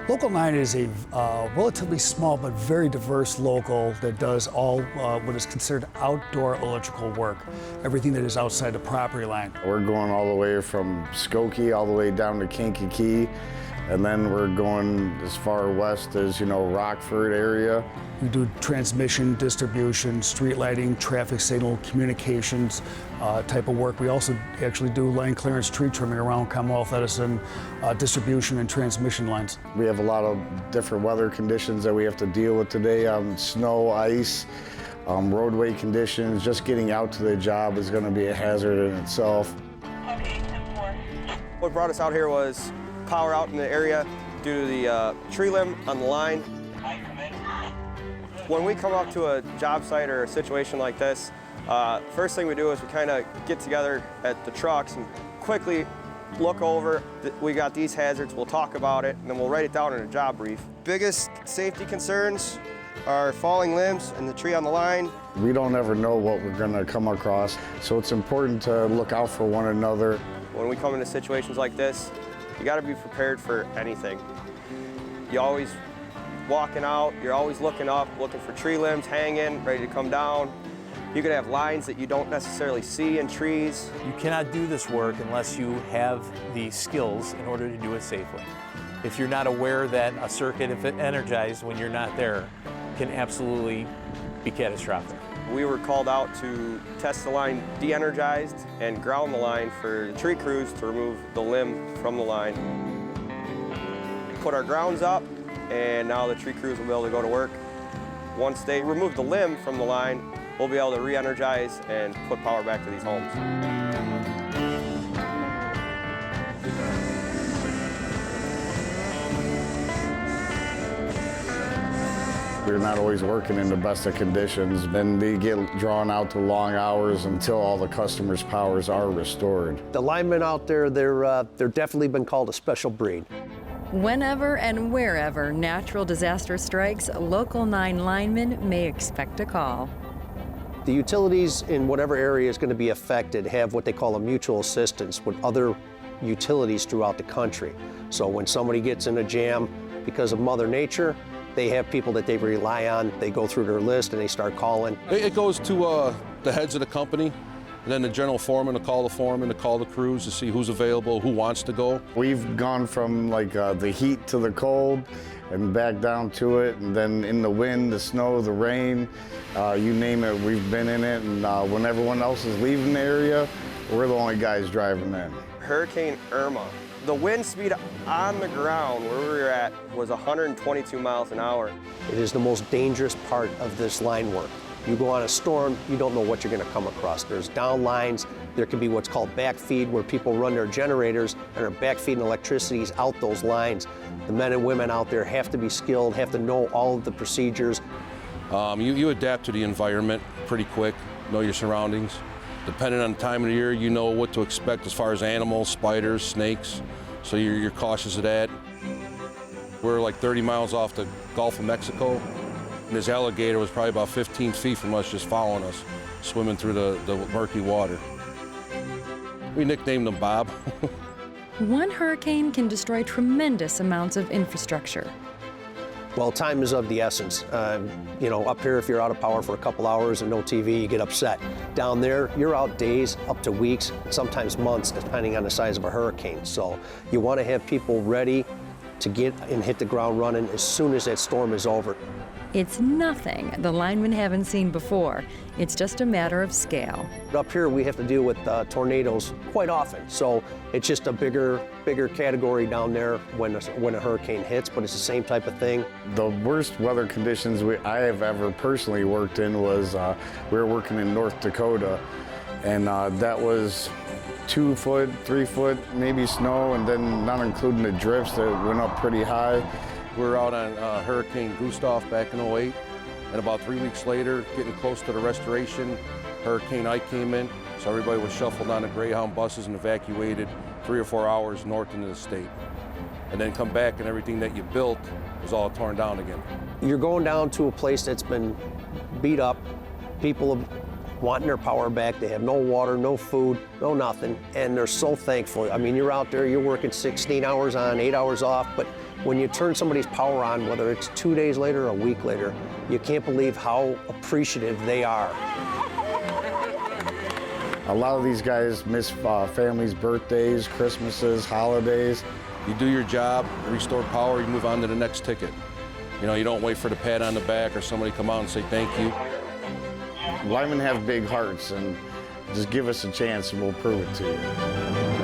Local 9 is a relatively small but very diverse local that does all what is considered outdoor electrical work, everything that is outside the property line. We're going all the way from Skokie all the way down to Kankakee, and then we're going as far west as, Rockford area. We do transmission, distribution, street lighting, traffic signal, communications type of work. We also actually do line clearance, tree trimming around Commonwealth Edison, distribution and transmission lines. We have a lot of different weather conditions that we have to deal with today. Snow, ice, roadway conditions. Just getting out to the job is going to be a hazard in itself. What brought us out here was power out in the area due to the tree limb on the line. When we come up to a job site or a situation like this, first thing we do is we kind of get together at the trucks and quickly look over. We got these hazards, we'll talk about it, and then we'll write it down in a job brief. Biggest safety concerns are falling limbs and the tree on the line. We don't ever know what we're going to come across, so it's important to look out for one another. When we come into situations like this, you got to be prepared for anything. You always walking out, you're always looking up, looking for tree limbs hanging, ready to come down. You could have lines that you don't necessarily see in trees. You cannot do this work unless you have the skills in order to do it safely. If you're not aware that a circuit, if it energized when you're not there, can absolutely be catastrophic. We were called out to test the line de-energized and ground the line for the tree crews to remove the limb from the line. Put our grounds up, and now the tree crews will be able to go to work. Once they remove the limb from the line, we'll be able to re-energize and put power back to these homes. We're not always working in the best of conditions. Then they get drawn out to long hours until all the customers' powers are restored. The linemen out there, they're definitely been called a special breed. Whenever and wherever natural disaster strikes, Local 9 linemen may expect a call. The utilities in whatever area is going to be affected have what they call a mutual assistance with other utilities throughout the country. So when somebody gets in a jam because of Mother Nature, they have people that they rely on. They go through their list and they start calling. It goes to the heads of the company, and then the general foreman will call the foreman to call the crews to see who's available, who wants to go. We've gone from the heat to the cold and back down to it, and then in the wind, the snow, the rain, you name it, we've been in it. And when everyone else is leaving the area, we're the only guys driving in. Hurricane Irma. The wind speed on the ground where we were at was 122 miles an hour. It is the most dangerous part of this line work. You go on a storm, you don't know what you're going to come across. There's down lines, there can be what's called backfeed, where people run their generators and are backfeeding electricities out those lines. The men and women out there have to be skilled, have to know all of the procedures. You adapt to the environment pretty quick, know your surroundings. Depending on the time of the year, you know what to expect as far as animals, spiders, snakes, so you're cautious of that. We're like 30 miles off the Gulf of Mexico, and this alligator was probably about 15 feet from us, just following us, swimming through the murky water. We nicknamed him Bob. One hurricane can destroy tremendous amounts of infrastructure. Well, time is of the essence. Up here, if you're out of power for a couple hours and no TV, you get upset. Down there, you're out days, up to weeks, sometimes months, depending on the size of a hurricane. So you want to have people ready to get and hit the ground running as soon as that storm is over. It's nothing the linemen haven't seen before. It's just a matter of scale. Up here, we have to deal with tornadoes quite often, so it's just a bigger category down there when a hurricane hits, but it's the same type of thing. The worst weather conditions I have ever personally worked in was we were working in North Dakota, and that was 2 foot, 3 foot, maybe snow, and then not including the drifts that went up pretty high. We were out on Hurricane Gustav back in '08, and about 3 weeks later, getting close to the restoration, Hurricane Ike came in, so everybody was shuffled on the Greyhound buses and evacuated 3 or 4 hours north into the state. And then come back and everything that you built was all torn down again. You're going down to a place that's been beat up. People have wanting their power back. They have no water, no food, no nothing, and they're so thankful. I mean, you're out there, you're working 16 hours on, 8 hours off, but when you turn somebody's power on, whether it's 2 days later or a week later, you can't believe how appreciative they are. A lot of these guys miss families' birthdays, Christmases, holidays. You do your job, restore power, you move on to the next ticket. You know, you don't wait for the pat on the back or somebody come out and say thank you. Linemen have big hearts, and just give us a chance and we'll prove it to you.